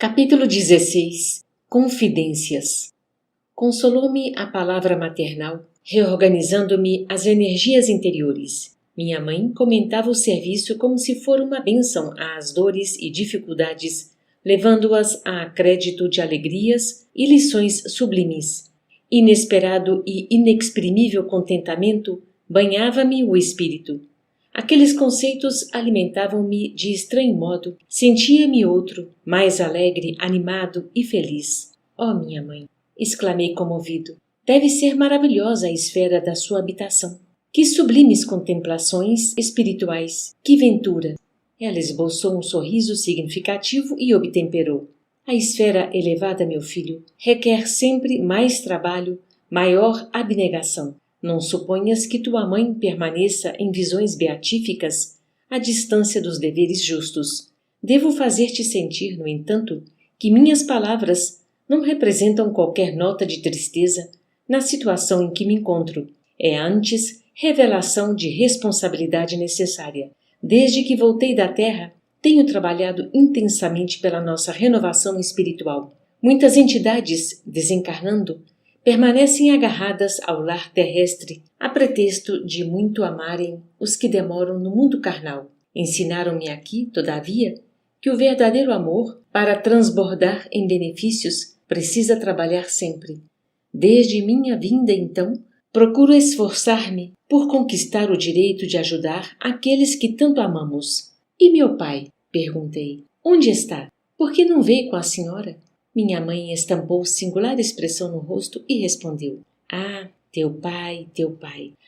Capítulo 16. Confidências. Consolou-me a palavra maternal, reorganizando-me as energias interiores. Minha mãe comentava o serviço como se for uma bênção às dores e dificuldades, levando-as a crédito de alegrias e lições sublimes. Inesperado e inexprimível contentamento banhava-me o espírito. Aqueles conceitos alimentavam-me de estranho modo, sentia-me outro, mais alegre, animado e feliz. Oh, minha mãe! Exclamei comovido. Deve ser maravilhosa a esfera da sua habitação. Que sublimes contemplações espirituais! Que ventura! Ela esboçou um sorriso significativo e obtemperou. A esfera elevada, meu filho, requer sempre mais trabalho, maior abnegação. Não suponhas que tua mãe permaneça em visões beatíficas à distância dos deveres justos. Devo fazer-te sentir, no entanto, que minhas palavras não representam qualquer nota de tristeza na situação em que me encontro. É antes revelação de responsabilidade necessária. Desde que voltei da Terra, tenho trabalhado intensamente pela nossa renovação espiritual. Muitas entidades, desencarnando, permanecem agarradas ao lar terrestre a pretexto de muito amarem os que demoram no mundo carnal. Ensinaram-me aqui, todavia, que o verdadeiro amor, para transbordar em benefícios, precisa trabalhar sempre. Desde minha vinda, então, procuro esforçar-me por conquistar o direito de ajudar aqueles que tanto amamos. E meu pai? Perguntei. Onde está? Por que não veio com a senhora? Minha mãe estampou singular expressão no rosto e respondeu. Ah, teu pai.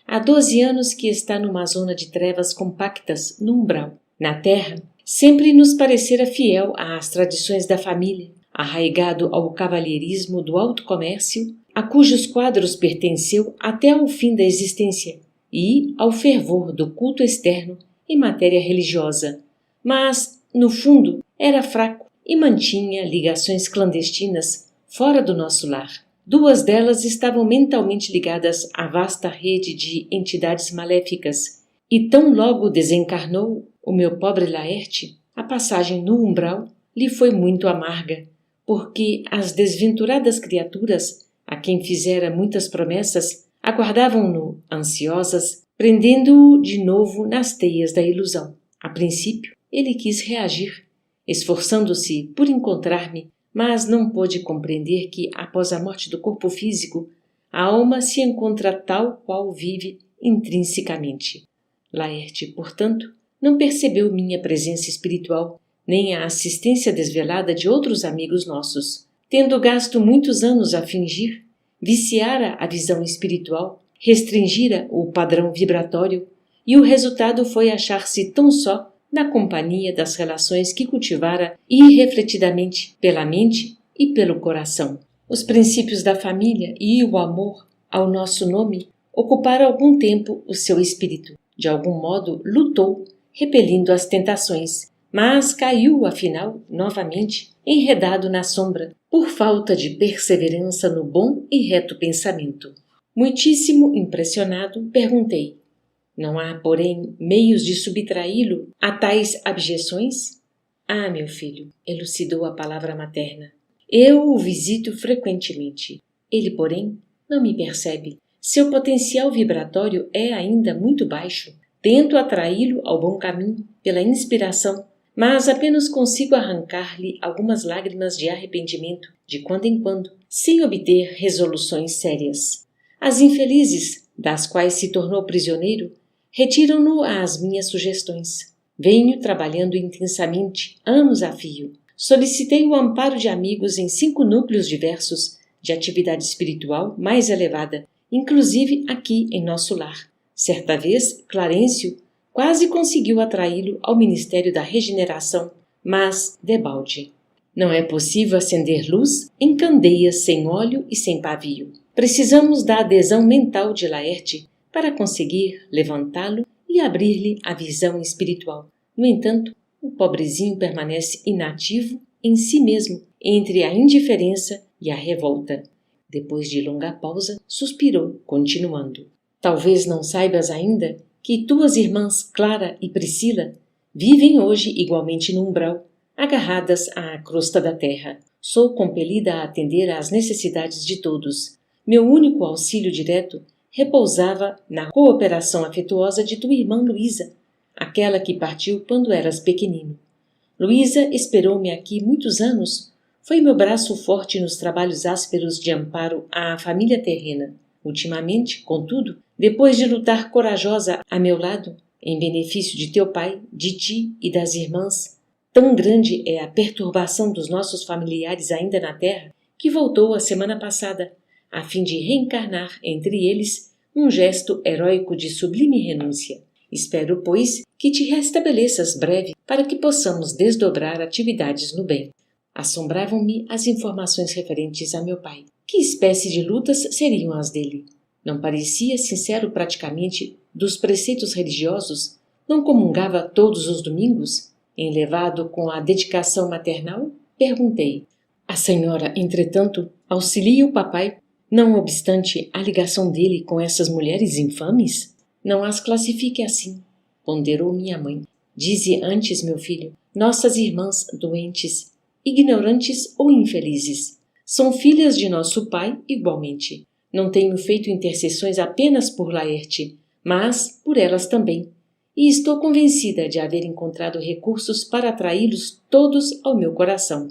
Há 12 anos que está numa zona de trevas compactas no umbral. Na terra, sempre nos parecera fiel às tradições da família, arraigado ao cavalheirismo do alto comércio, a cujos quadros pertenceu até ao fim da existência, e ao fervor do culto externo em matéria religiosa. Mas, no fundo, era fraco e mantinha ligações clandestinas fora do nosso lar. 2 delas estavam mentalmente ligadas à vasta rede de entidades maléficas, e tão logo desencarnou o meu pobre Laerte, a passagem no umbral lhe foi muito amarga, porque as desventuradas criaturas, a quem fizera muitas promessas, aguardavam-no ansiosas, prendendo-o de novo nas teias da ilusão. A princípio, ele quis reagir, esforçando-se por encontrar-me, mas não pôde compreender que, após a morte do corpo físico, a alma se encontra tal qual vive intrinsecamente. Laerte, portanto, não percebeu minha presença espiritual, nem a assistência desvelada de outros amigos nossos. Tendo gasto muitos anos a fingir, viciara a visão espiritual, restringira o padrão vibratório, e o resultado foi achar-se tão só na companhia das relações que cultivara irrefletidamente pela mente e pelo coração. Os princípios da família e o amor ao nosso nome ocuparam algum tempo o seu espírito. De algum modo lutou, repelindo as tentações, mas caiu, afinal, novamente, enredado na sombra, por falta de perseverança no bom e reto pensamento. Muitíssimo impressionado, perguntei: não há, porém, meios de subtraí-lo a tais abjeções? Ah, meu filho, elucidou a palavra materna. Eu o visito frequentemente. Ele, porém, não me percebe. Seu potencial vibratório é ainda muito baixo. Tento atraí-lo ao bom caminho pela inspiração, mas apenas consigo arrancar-lhe algumas lágrimas de arrependimento de quando em quando, sem obter resoluções sérias. As infelizes, das quais se tornou prisioneiro, retiram-no às minhas sugestões. Venho trabalhando intensamente, anos a fio. Solicitei o amparo de amigos em 5 núcleos diversos de atividade espiritual mais elevada, inclusive aqui em nosso lar. Certa vez, Clarencio quase conseguiu atraí-lo ao Ministério da Regeneração, mas debalde. Não é possível acender luz em candeias sem óleo e sem pavio. Precisamos da adesão mental de Laerte para conseguir levantá-lo e abrir-lhe a visão espiritual. No entanto, o pobrezinho permanece inativo em si mesmo, entre a indiferença e a revolta. Depois de longa pausa, suspirou, continuando. Talvez não saibas ainda que tuas irmãs Clara e Priscila vivem hoje igualmente no umbral, agarradas à crosta da terra. Sou compelida a atender às necessidades de todos. Meu único auxílio direto repousava na cooperação afetuosa de tua irmã Luísa, aquela que partiu quando eras pequenino. Luísa esperou-me aqui muitos anos. Foi meu braço forte nos trabalhos ásperos de amparo à família terrena. Ultimamente, contudo, depois de lutar corajosa a meu lado, em benefício de teu pai, de ti e das irmãs, tão grande é a perturbação dos nossos familiares ainda na terra, que voltou a semana passada, a fim de reencarnar entre eles um gesto heróico de sublime renúncia. Espero, pois, que te restabeleças breve para que possamos desdobrar atividades no bem. Assombravam-me as informações referentes a meu pai. Que espécie de lutas seriam as dele? Não parecia sincero praticamente dos preceitos religiosos? Não comungava todos os domingos? Enlevado com a dedicação maternal? Perguntei. A senhora, entretanto, auxilia o papai, não obstante a ligação dele com essas mulheres infames? Não as classifique assim, ponderou minha mãe. Dize antes, meu filho, nossas irmãs doentes, ignorantes ou infelizes, são filhas de nosso pai igualmente. Não tenho feito intercessões apenas por Laerte, mas por elas também, e estou convencida de haver encontrado recursos para atraí-los todos ao meu coração.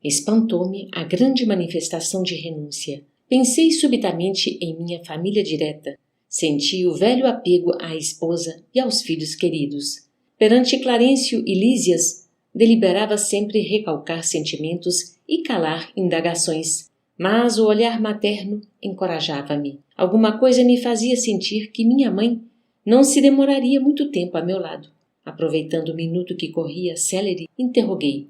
Espantou-me a grande manifestação de renúncia. Pensei subitamente em minha família direta. Senti o velho apego à esposa e aos filhos queridos. Perante Clarencio e Lísias, deliberava sempre recalcar sentimentos e calar indagações. Mas o olhar materno encorajava-me. Alguma coisa me fazia sentir que minha mãe não se demoraria muito tempo a meu lado. Aproveitando o minuto que corria célere, interroguei.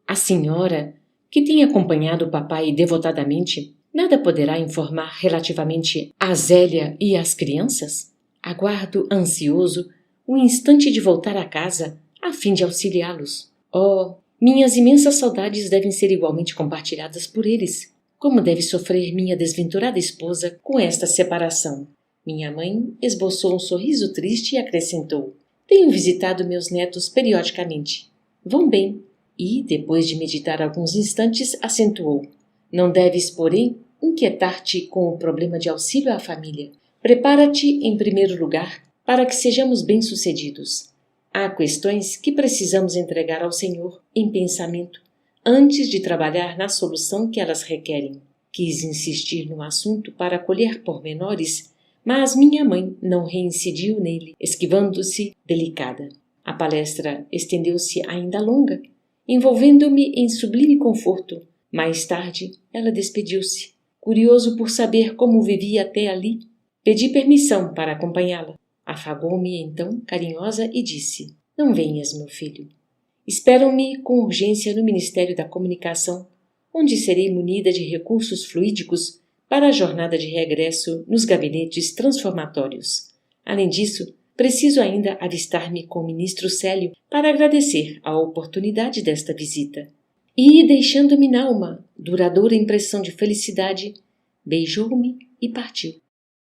A senhora, que tem acompanhado o papai devotadamente, nada poderá informar relativamente a Zélia e às crianças? Aguardo ansioso o instante de voltar a casa a fim de auxiliá-los. Oh, minhas imensas saudades devem ser igualmente compartilhadas por eles. Como deve sofrer minha desventurada esposa com esta separação? Minha mãe esboçou um sorriso triste e acrescentou. Tenho visitado meus netos periodicamente. Vão bem. E, depois de meditar alguns instantes, acentuou. Não deves, porém, inquietar-te com o problema de auxílio à família. Prepara-te, em primeiro lugar, para que sejamos bem-sucedidos. Há questões que precisamos entregar ao Senhor em pensamento, antes de trabalhar na solução que elas requerem. Quis insistir no assunto para colher pormenores, mas minha mãe não reincidiu nele, esquivando-se delicada. A palestra estendeu-se ainda longa, envolvendo-me em sublime conforto. Mais tarde, ela despediu-se. Curioso por saber como vivia até ali, pedi permissão para acompanhá-la. Afagou-me então, carinhosa, e disse: Não venhas, meu filho. Esperam-me com urgência no Ministério da Comunicação, onde serei munida de recursos fluídicos para a jornada de regresso nos gabinetes transformatórios. Além disso, preciso ainda avistar-me com o ministro Célio para agradecer a oportunidade desta visita. E, deixando-me na alma duradoura impressão de felicidade, beijou-me e partiu.